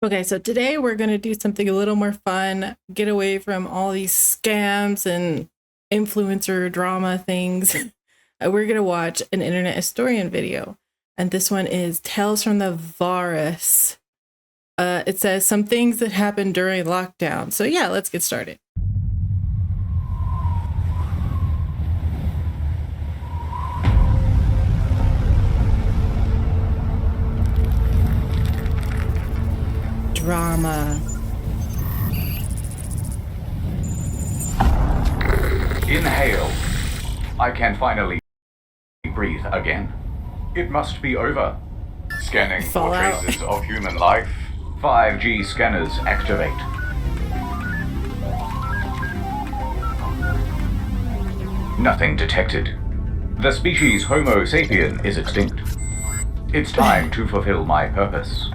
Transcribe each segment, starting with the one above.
Okay, so today we're going to do something a little more fun, get away from all these scams and influencer drama things. We're going to watch an internet historian video. And this one is Tales from the TheVarus. It says some things that happened during lockdown. So yeah, let's get started. Drama. Inhale. I can finally breathe again. It must be over. Scanning for Fallout. traces of human life. 5G scanners activate. Nothing detected. The species Homo sapien is extinct. It's time to fulfill my purpose.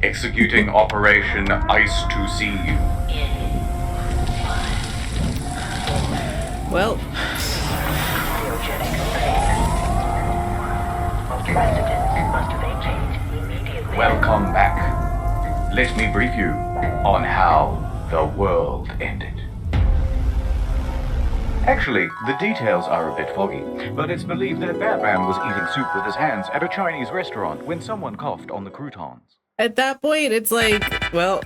Executing Operation Ice to See You. Well, Welcome back. Let me brief you on how the world ended. Actually, the details are a bit foggy, but it's believed that Batman was eating soup with his hands at a Chinese restaurant when someone coughed on the croutons. at that point, it's like, well,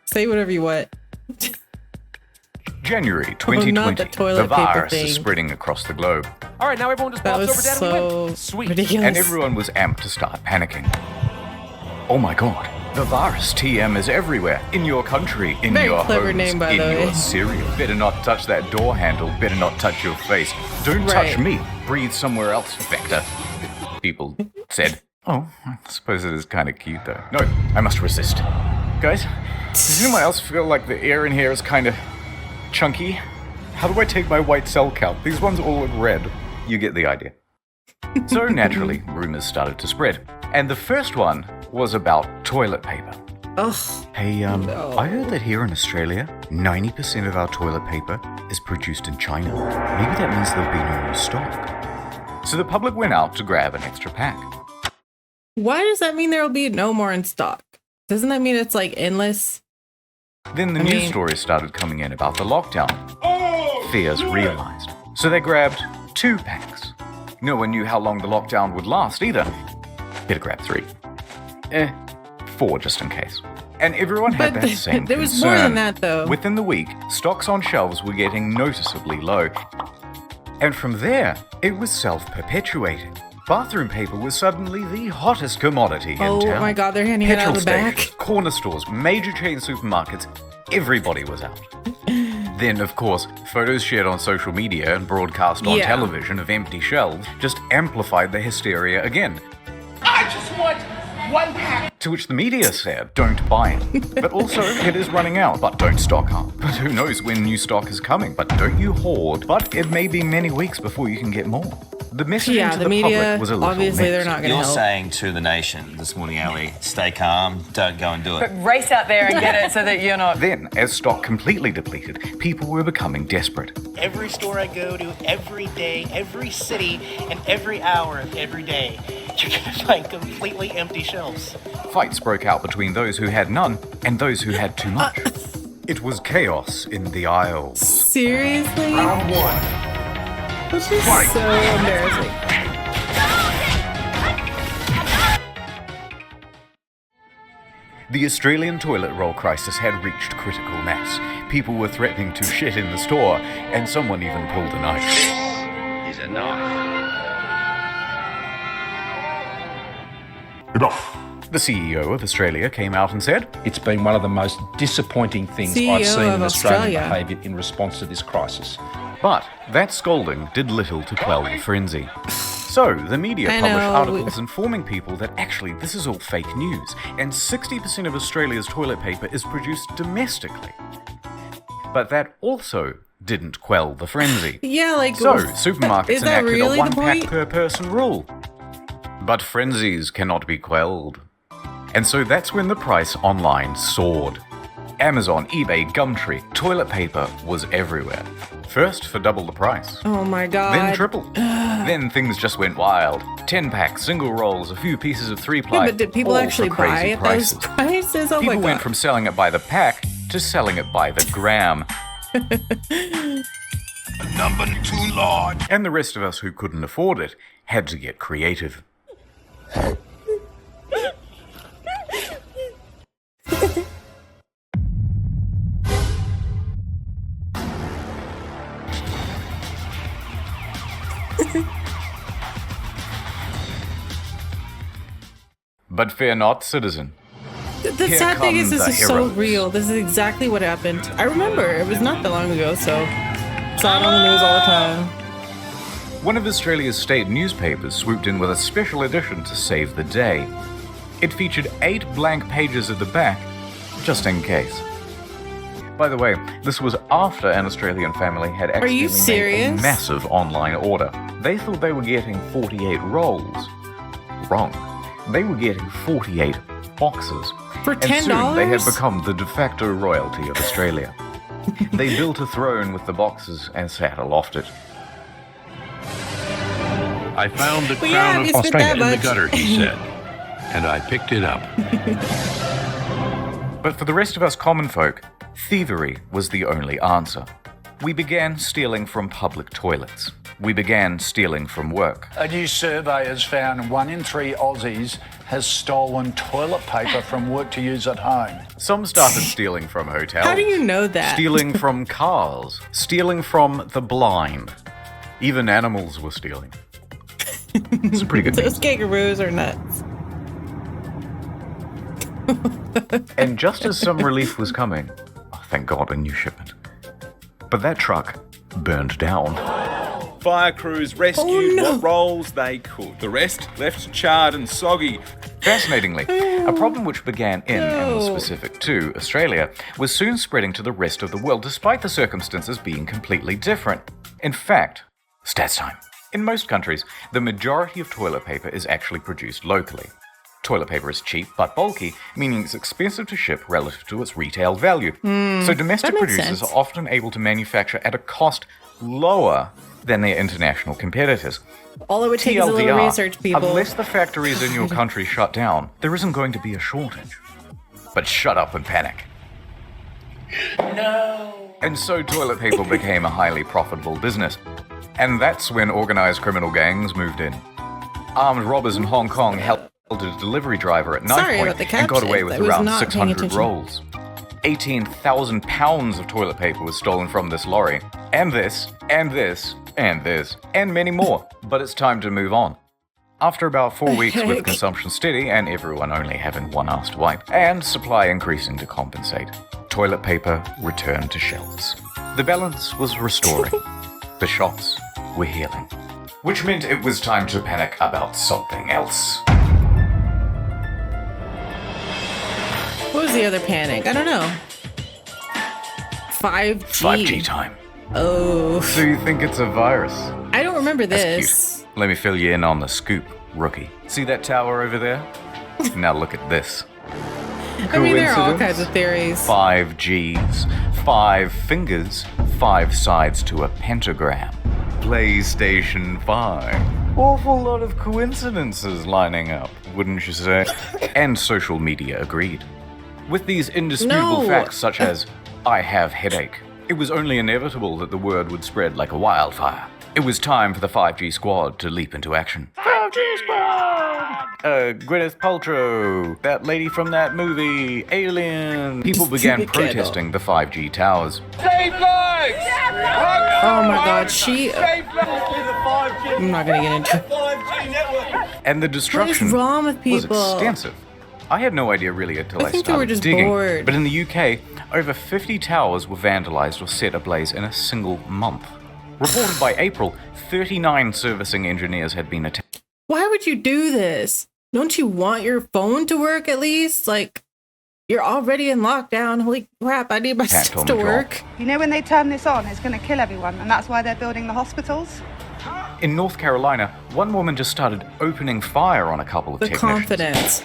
say whatever you want. January not 2020, the the toilet paper virus thing. is spreading across the globe, All right, now everyone just That pops was over down and so win. Sweet. ridiculous. and everyone was amped to start panicking. Oh my god, the virus TM is everywhere. In your country, in Very your clever homes, name, by in the way. your cereal. Better not touch that door handle, better not touch your face. Don't Right. touch me, breathe somewhere else, Vector. People said. Oh, I suppose it is kind of cute though. No, I must resist. Guys, does anyone else feel like the air in here is kind of chunky? How do I take my white cell count? These ones all look red. You get the idea. So naturally, rumors started to spread. And the first one was about toilet paper. Ugh. Hey, No. I heard that here in Australia, 90% of our toilet paper is produced in China. Maybe that means there'll be no more stock. So the public went out to grab an extra pack. Why does that mean there will be no more in stock? Doesn't that mean it's like endless? Then the I news mean- stories started coming in about the lockdown. Fears realized. So they grabbed 2 packs. No one knew how long the lockdown would last either. Better grab 3. 4 just in case. And everyone had But that same there was concern. more than that, though. Within the week, stocks on shelves were getting noticeably low. And from there, it was self-perpetuating. Bathroom paper was suddenly the hottest commodity in Oh town. my god, they're handing it out Petrol of the back. stations, corner stores, major chain supermarkets, everybody was out. Then, of course, photos shared on social media and broadcast on Yeah. television of empty shelves just amplified the hysteria again. I just want one pack. To which the media said, don't buy it. But also, it is running out, but don't stock up. But who knows when new stock is coming? But don't you hoard. But it may be many weeks before you can get more. The messaging Yeah, to the the media, public was a little obviously, they're mixed. not going to You're help. saying to the nation this morning, Ali, stay calm, don't go and do it. Race out there and get it so that you're not. Then, as stock completely depleted, people were becoming desperate. Every store I go to, every day, every city, and every hour of every day, you're gonna find completely empty shelves. Fights broke out between those who had none and those who had too much. It was chaos in the aisles. Seriously? Round one. This is so embarrassing. The Australian toilet roll crisis had reached critical mass. People were threatening to shit in the store, and someone even pulled a knife. Is enough. The CEO of Australia came out and said, It's been one of the most disappointing things CEO I've seen of in Australian Australia. behaviour in response to this crisis. but that scolding did little to quell the frenzy. So, the media I published know, articles informing people that actually this is all fake news, and 60% of Australia's toilet paper is produced domestically. But that also didn't quell the frenzy. Yeah, like... So, supermarkets is that enacted really a the 1 pack point? per person rule. But frenzies cannot be quelled. And so that's when the price online soared. Amazon, eBay, Gumtree, toilet paper was everywhere. First for double the price. Oh my god. Then triple. Then things just went wild. 10-pack, single rolls, a few pieces of 3-ply. Yeah, but did people all actually for buy crazy it? prices. Those prices? Oh my People god. went from selling it by the pack to selling it by the gram. Number too large. And the rest of us who couldn't afford it had to get creative. But fear not, citizen. The Here sad thing is, come this the is so heroes. real. This is exactly what happened. I remember. It was not that long ago, so saw it on the news all the time. One of Australia's state newspapers swooped in with a special edition to save the day. It featured 8 blank pages at the back, just in case. By the way, this was after an Australian family had Are you accidentally made a serious? massive online order. They thought they were getting 48 rolls. Wrong. They were getting 48 boxes. For And soon they had $10? become the de facto royalty of Australia. They built a throne with the boxes and sat aloft it. I found the Well, yeah, crown you of spent that Australia in the much. gutter, he said, and I picked it up. But for the rest of us common folk, thievery was the only answer. We began stealing from public toilets. We began stealing from work. A new survey has found 1 in 3 Aussies has stolen toilet paper from work to use at home. Some started stealing from hotels. How do you know that? Stealing from cars. Stealing from the blind. Even animals were stealing. It's a pretty good Those news. kangaroos are nuts. And just as some relief was coming, oh, thank God, a new shipment. But that truck burned down. Fire crews rescued Oh, no. what rolls they could. The rest left charred and soggy. Fascinatingly, a problem which began in and was No. specific to Australia was soon spreading to the rest of the world, despite the circumstances being completely different. In fact, stats time. In most countries, the majority of toilet paper is actually produced locally. Toilet paper is cheap but bulky, meaning it's expensive to ship relative to its retail value. So domestic that makes producers sense. are often able to manufacture at a cost lower than their international competitors. All it would take is a little TLDR, research, people. unless the factories in your country shut down, there isn't going to be a shortage. But shut up and panic. No. And so toilet paper became a highly profitable business. And that's when organized criminal gangs moved in. Armed robbers in Hong Kong held a delivery driver at knife Sorry point about the and got caption. away with I was around not paying 600 attention. rolls. 18,000 pounds of toilet paper was stolen from this lorry. And this, and this, and this, and many more. But it's time to move on. After about 4 weeks with consumption steady and everyone only having one ass to wipe, and supply increasing to compensate, toilet paper returned to shelves. The balance was restoring. The shops were healing. Which meant it was time to panic about something else. What was the other panic? I don't know. 5G. 5G time. Oh. So you think it's a virus? I don't remember That's this. cute. Let me fill you in on the scoop, rookie. See that tower over there? Now look at this. I mean, there are all Coincidence? kinds of theories. 5 Gs, 5 fingers, 5 sides to a pentagram. PlayStation 5. Awful lot of coincidences lining up, wouldn't you say? And social media agreed. With these indisputable No. facts such as, I have headache, it was only inevitable that the word would spread like a wildfire. It was time for the 5G squad to leap into action. 5G squad! Gwyneth Paltrow, that lady from that movie, Alien. People began Stupid kid. protesting the 5G towers. Save lives! Oh my god, she. Save lives! I'm not gonna get into it. 5G network! And the destruction wrong with was people? extensive. I had no idea really until I I think they were started just digging. bored. But in the UK, over 50 towers were vandalized or set ablaze in a single month. Reported by April, 39 servicing engineers had been attacked. Why would you do this? Don't you want your phone to work at least? Like, you're already in lockdown. Holy crap, I need my Tapped stuff on to the jaw. work. You know, when they turn this on, it's going to kill everyone, and that's why they're building the hospitals. In North Carolina, one woman just started opening fire on a couple of The technicians. confidence.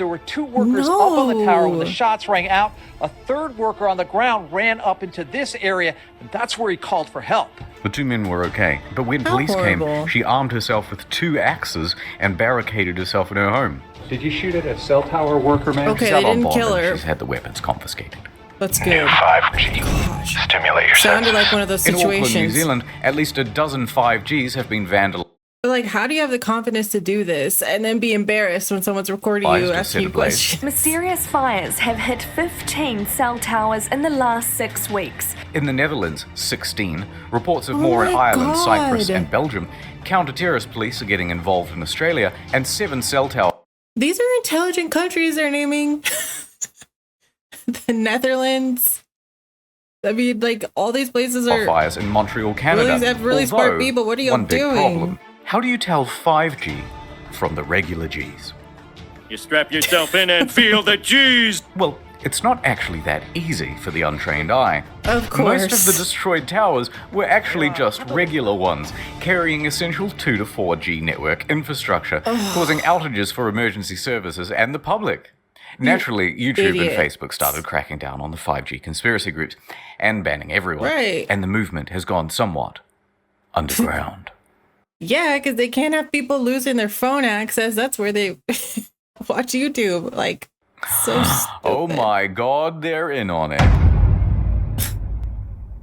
there were 2 workers up on the tower when the No. shots rang out. A 3rd worker on the ground ran up into this area, and that's where he called for help. The 2 men were okay, but when How police horrible. came, she armed herself with 2 axes and barricaded herself in her home. Did you shoot at a cell tower worker, man? Okay, She's they out on didn't bond kill and her. She's had the weapons confiscated. That's good. 5G. Stimulate yourself. Sounded like one of those In Auckland, New situations. Zealand, at least a dozen 5Gs have been vandalized. But like, how do you have the confidence to do this and then be embarrassed when someone's recording Fires you just asking set you ablaze. questions? Mysterious fires have hit 15 cell towers in the last 6 weeks. In the Netherlands, 16. Reports of Oh more in my Ireland, Cyprus, God. and Belgium. Counter-terrorist police are getting involved in Australia, and 7 cell towers. These are intelligent countries they're naming. The Netherlands. I mean, like, all these places are Fires in Montreal, Canada. really smart Although, people. What are y'all one big doing? problem. How do you tell 5G from the regular Gs? You strap yourself in and feel the G's. Well, it's not actually that easy for the untrained eye. Of course. Most of the destroyed towers were actually just regular ones, carrying essential 2 to 4G network infrastructure, causing outages for emergency services and the public. Naturally, YouTube idiots. and Facebook started cracking down on the 5G conspiracy groups and banning everyone. Right. And the movement has gone somewhat underground. Yeah, because they can't have people losing their phone access. That's where they watch YouTube. Like, so stupid. Oh my god, they're in on it.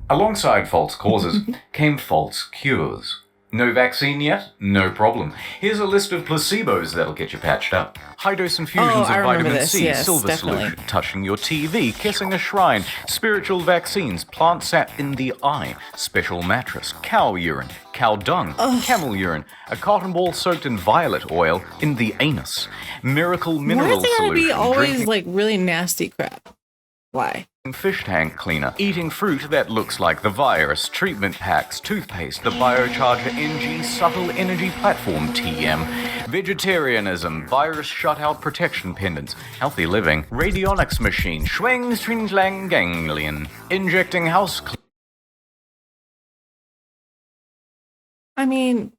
Alongside false causes came false cures. No vaccine yet? No problem. Here's a list of placebos that'll get you patched up. High-dose infusions Oh, of I remember vitamin this. C, Yes, silver definitely. solution, touching your TV, kissing a shrine, spiritual vaccines, plant sap in the eye, special mattress, cow urine, cow dung, camel urine, a cotton ball soaked in violet oil in the anus, miracle Why mineral is it gotta be solution, always drinking like really nasty crap? Why? fish tank cleaner, eating fruit that looks like TheVarus, treatment packs, toothpaste, the Biocharger NG subtle energy platform TM, vegetarianism, virus shutout protection pendants, healthy living, radionics machine, schwang string lang ganglion, injecting house I mean,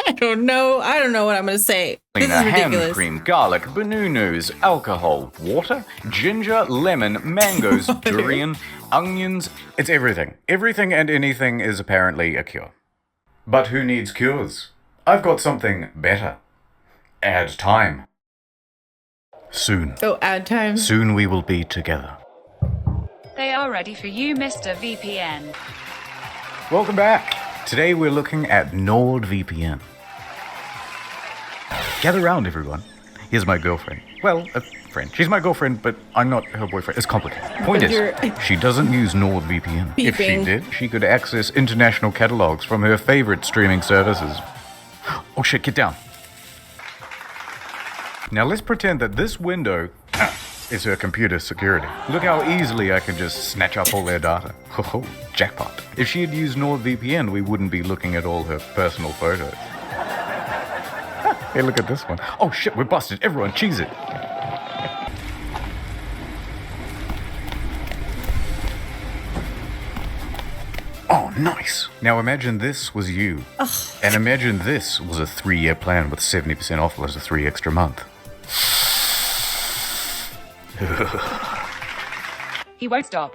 I don't know. I don't know what I'm gonna say. This cleaner, is hand ridiculous. cream, garlic, banunus, alcohol, water, ginger, lemon, mangoes, durian, onions. It's everything. Everything and anything is apparently a cure. But who needs cures? I've got something better. Add time. Soon. Oh, ad time. Soon we will be together. They are ready for you, Mr. VPN. Welcome back. Today we're looking at NordVPN. Gather round, everyone. Here's my girlfriend. Well, a friend. She's my girlfriend, but I'm not her boyfriend. It's complicated. Point But is, you're- she doesn't use NordVPN. If she Beeping. did, she could access international catalogs from her favorite streaming services. Oh shit, get down. Now let's pretend that this window is her computer security. Look how easily I can just snatch up all their data. Oh, jackpot. If she had used NordVPN, we wouldn't be looking at all her personal photos. Hey, look at this one. Oh shit, we're busted. Everyone, cheese it. Oh, nice. Now imagine this was you. And imagine this was a 3-year plan with 70% off plus a 3 extra month. He won't stop.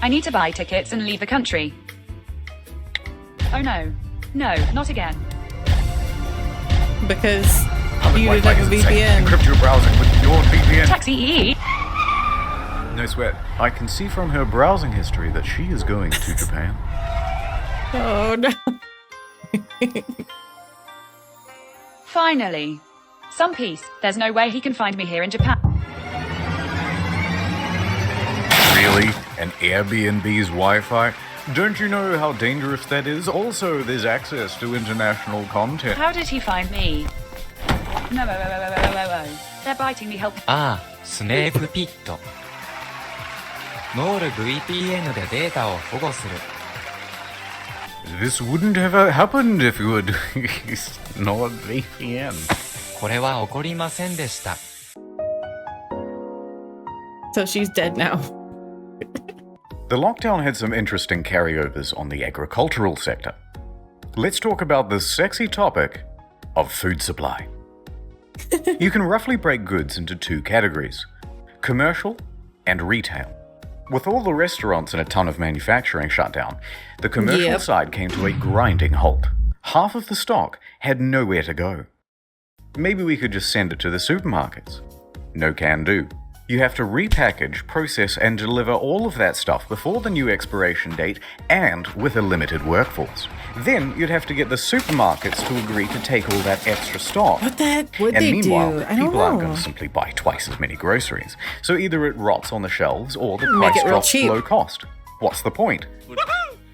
I need to buy tickets and leave the country. Oh no. No, not again. Because Public you Wi-Fi didn't have a isn't safe. VPN. Encrypt your browsing with your VPN. Taxi EE. No sweat. I can see from her browsing history that she is going to Japan. Oh no. Finally. Some peace. There's no way he can find me here in Japan. Really? An Airbnb's Wi-Fi? Don't you know how dangerous that is? Also, there's access to international content. How did he find me? No, they're biting me. Help. ああ、スネープピット。ノール VPN でデータを保護する。This wouldn't have happened if you had used NordVPN. これは起こりませんでした。 So she's dead now. The lockdown had some interesting carryovers on the agricultural sector. Let's talk about the sexy topic of food supply. You can roughly break goods into two categories: commercial and retail. With all the restaurants and a ton of manufacturing shut down, the commercial side came to a grinding halt. Half of the stock had nowhere to go. Maybe we could just send it to the supermarkets. No can do. You have to repackage, process, and deliver all of that stuff before the new expiration date and with a limited workforce. Then you'd have to get the supermarkets to agree to take all that extra stock. What the heck would and they meanwhile, do? I don't people aren't know. going to simply buy twice as many groceries. So either it rots on the shelves or the Make price it real drops cheap. below cost. What's the point?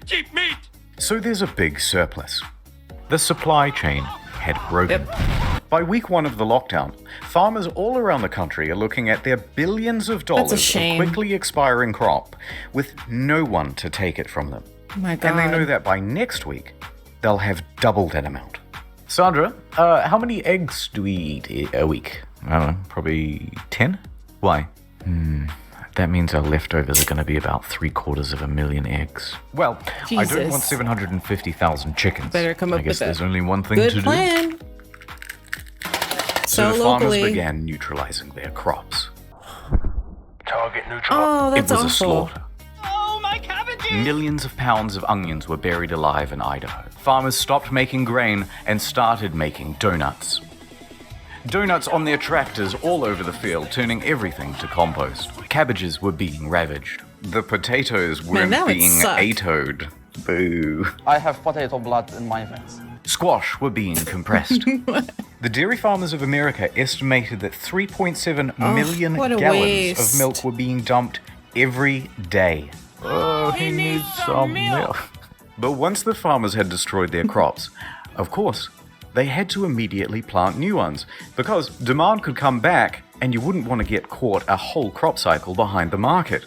Cheap meat! So there's a big surplus. The supply chain had broken. By week 1 of the lockdown, farmers all around the country are looking at their billions of dollars of shame. quickly expiring crop with no one to take it from them. Oh my God. And they know that by next week, they'll have double that amount. Sandra, how many eggs do we eat a week? I don't know, probably 10? Why? That means our leftovers are going to be about 750,000 eggs. Well, I don't Jesus. want 750,000 chickens. Better come up I guess with there's a only one thing good to do. plan. So the locally. farmers began neutralizing their crops. Target neutral. Oh, that's it was awful. a slaughter. Oh, my cabbages! Millions of pounds of onions were buried alive in Idaho. Farmers stopped making grain and started making donuts. Donuts on their tractors all over the field, turning everything to compost. Cabbages were being ravaged. The potatoes were that would being suck. atoed. Boo. I have potato blood in my veins. Squash were being compressed. The dairy farmers of America estimated that 3.7 million what a gallons waste. of milk were being dumped every day. Oh, he needs some milk. But once the farmers had destroyed their crops, of course, they had to immediately plant new ones because demand could come back and you wouldn't want to get caught a whole crop cycle behind the market.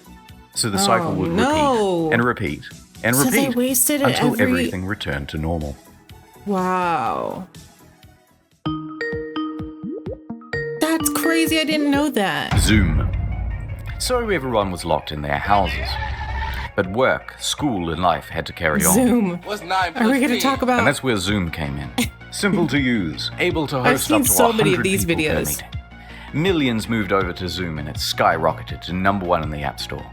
So the cycle would no. repeat and repeat and So they repeat wasted it until every- everything returned to normal. Wow. That's crazy. I didn't know that. Zoom. So everyone was locked in their houses. But work, school, and life had to carry on. Zoom. What's 9 Are we going to talk about... And that's where Zoom came in. Simple to use, able to I've host seen up to so 100 many of these people per videos. meeting. Millions moved over to Zoom and it skyrocketed to #1 in the App Store.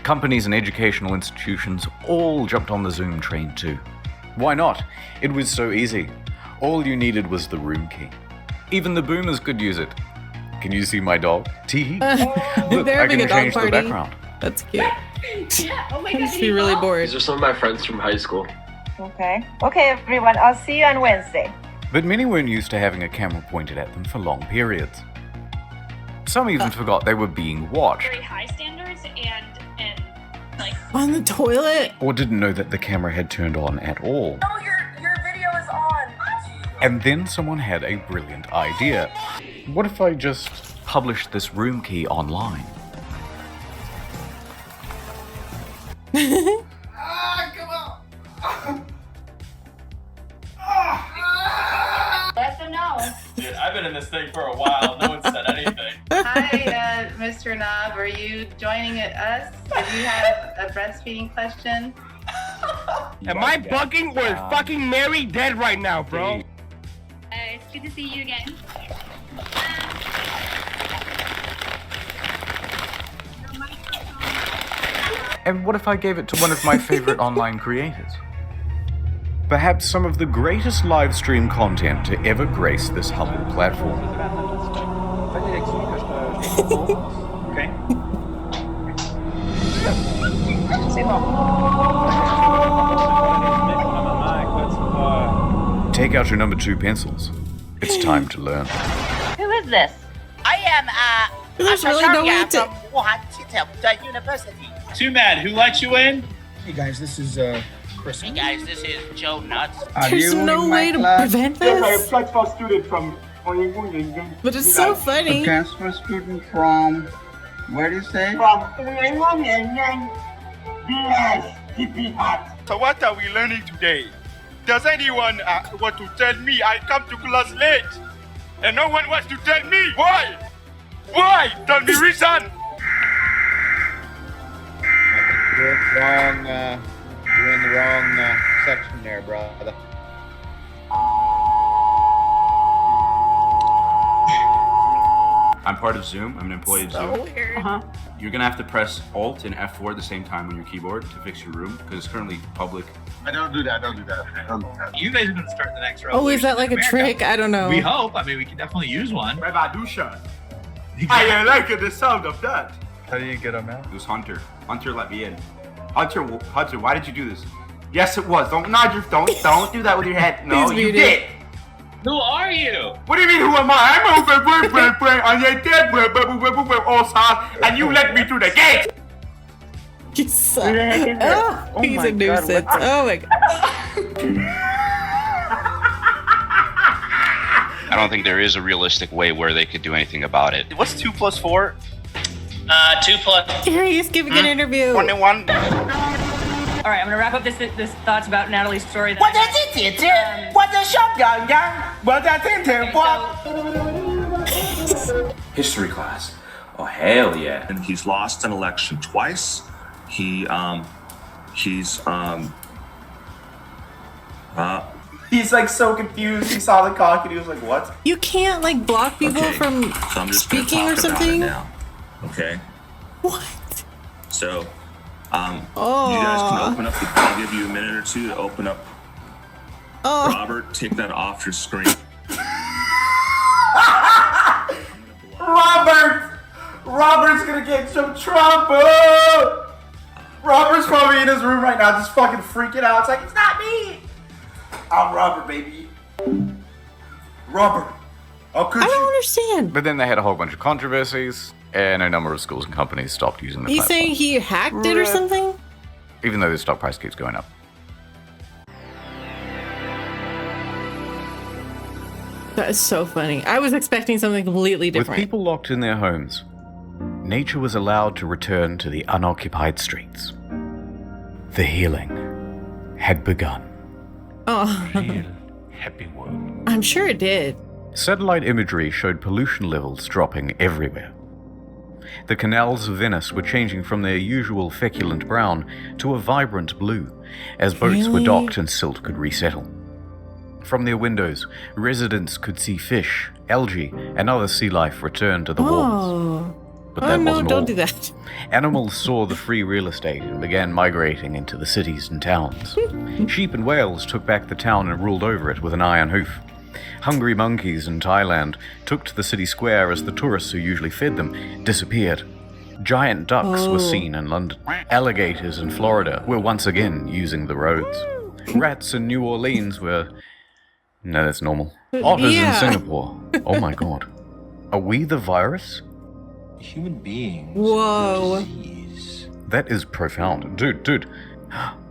Companies and educational institutions all jumped on the Zoom train too. Why not? It was so easy. All you needed was the room key. Even the boomers could use it. Can you see my dog? Tee. Look, They're I having can a dog change the party. background. That's cute. Yeah, oh my I must be really bored. These are some of my friends from high school. Okay. Okay, everyone. I'll see you on Wednesday. But many weren't used to having a camera pointed at them for long periods. Some even forgot they were being watched, Very high standards and like On the toilet? or didn't know that the camera had turned on at all. Oh, your video is on. And then someone had a brilliant idea. What if I just published this room key online? let them know. Dude, I've been in this thing for a while. No one said anything. Hi, Mr. Knob. Are you joining us? Do you have a breastfeeding question? Am I bugging or is fucking Mary dead right now, bro? It's good to see you again. And what if I gave it to one of my favorite online creators? Perhaps some of the greatest live stream content to ever grace this humble platform. Okay. Take out your #2 pencils. It's time to learn. Who is this? I am There's really no way to... from Wuhan Tsinghua University. Too mad. Who let you in? Hey guys, this is Chris. Hey guys, this is Joe Nuts. There's no way to prevent this. transfer student from. But it's so funny. Transfer student from. Where do you say? So what are we learning today? Does anyone want to tell me I come to class late? And no one wants to tell me why? Why? Tell me reason. You're in the wrong section there, brother. I'm part of Zoom. I'm an employee of Zoom. Weird. You're gonna have to press Alt and F4 at the same time on your keyboard to fix your room because it's currently public. I don't do that. You guys are going to start the next Oh, is that like a America. trick? I don't know. We hope. I mean, we can definitely use one. Revolution. I like the sound of that. How do you get him out? It was Hunter. Hunter let me in. Hunter, why did you do this? Yes, it was. Don't nod your don't do that with your head. No, you did. Who are you? What do you mean, who am I? I'm on your dead all sides, and you let me through the gate. You suck. Oh, he's a nuisance. Oh my god. I don't think there is a realistic way where they could do anything about it. What's 2 plus 4? 2 plus. He's giving an interview. 21. All right, I'm gonna wrap up this thoughts about Natalie's story. History class. Oh hell yeah. And he's lost an election twice. He's like so confused. He saw the cock and he was like, "What?" You can't like block people from so I'm just speaking or something. now. Okay. What? So, you guys can open up. I'll give you a minute or two to open up. Robert, take that off your screen. Robert's gonna get in some trouble. Robert's probably in his room right now, just fucking freaking out. It's like, it's not me. I'm Robert, baby. Robert. I don't understand. But then they had a whole bunch of controversies, and a number of schools and companies stopped using the He's platform. saying he hacked it or something? Even though the stock price keeps going up. That is so funny. I was expecting something completely With different. people locked in their homes, nature was allowed to return to the unoccupied streets. The healing had begun. Oh. Real happy world. I'm sure it did. Satellite imagery showed pollution levels dropping everywhere. The canals of Venice were changing from their usual feculent brown to a vibrant blue, as boats were docked and silt could resettle. From their windows, residents could see fish, algae, and other sea life return to the walls. But that wasn't all. Don't do that. Animals saw the free real estate and began migrating into the cities and towns. Sheep and whales took back the town and ruled over it with an iron hoof. Hungry monkeys in Thailand took to the city square as the tourists who usually fed them disappeared. Giant ducks were seen in London. Alligators in Florida were once again using the roads. Rats in New Orleans were... No, that's normal. Otters in Singapore. Oh my god. Are we the virus? Human beings. Whoa. That is profound. Dude.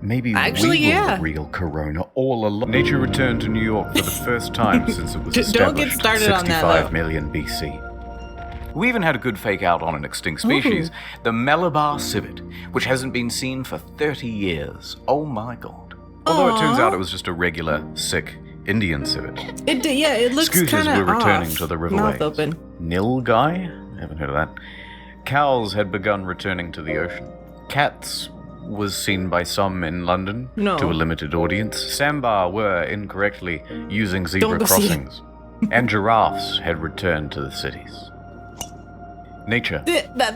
Maybe Actually, we were yeah. the real corona all along. Nature returned to New York for the first time since it was Don't get established started on that, 65 though. million BC. We even had a good fake out on an extinct species, the Malabar civet, which hasn't been seen for 30 years. Oh my god. Although it turns out it was just a regular, sick Indian civet. It looks Scooters kind of were returning off. to the Mouth riverways. open. Nilgai? I haven't heard of that. Cows had begun returning to the ocean. Cats was seen by some in London No. to a limited audience. Sambar were incorrectly using zebra Don't go see it. crossings. And giraffes had returned to the cities. Nature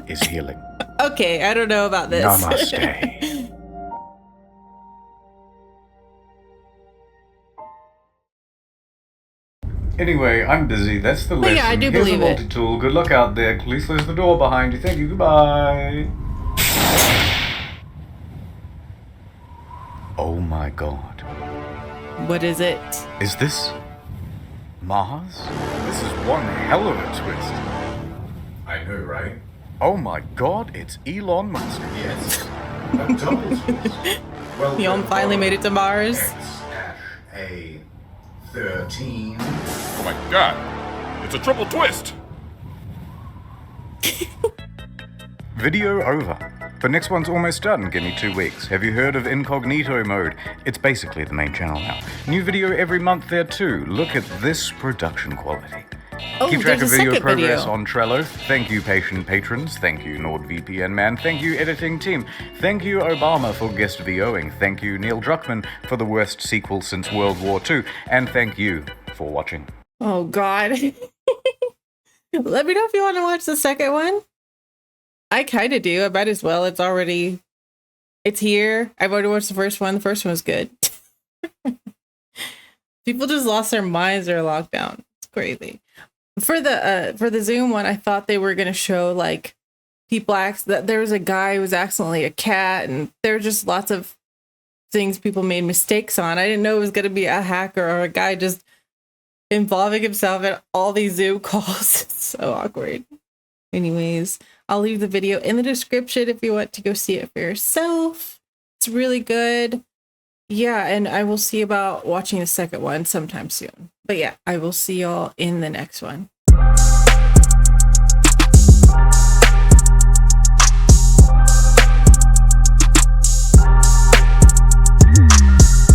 is healing. Okay, I don't know about this. Namaste. Anyway, I'm busy. That's the lesson. yeah, I do Here's believe a it. multi-tool. Good luck out there. Please close the door behind you. Thank you. Goodbye. Oh my god. What is it? Is this Mars? This is one hell of a twist. I know, right? Oh my god, it's Elon Musk. Yes. A double twist. Well, Elon finally made it to Mars. A13. Oh my god, it's a triple twist. Video over. The next one's almost done. Give me 2 weeks. Have you heard of incognito mode? It's basically the main channel now. New video every month there too. Look at this production quality. Oh, Keep track of there's a video second progress video. on Trello. Thank you, patient patrons. Thank you, NordVPN man. Thank you, editing team. Thank you, Obama, for guest VOing. Thank you, Neil Druckmann, for the worst sequel since World War II. And thank you for watching. Oh, God. Let me know if you want to watch the second one. I kind of do. I might as well. It's here. I've already watched the first one. The first one was good. People just lost their minds during lockdown. It's crazy. For the Zoom one, I thought they were gonna show like people that there was a guy who was accidentally a cat, and there were just lots of things people made mistakes on. I didn't know it was gonna be a hacker or a guy just involving himself in all these Zoom calls. It's so awkward. Anyways, I'll leave the video in the description if you want to go see it for yourself. It's really good. Yeah, and I will see about watching the second one sometime soon. But yeah, I will see y'all in the next one.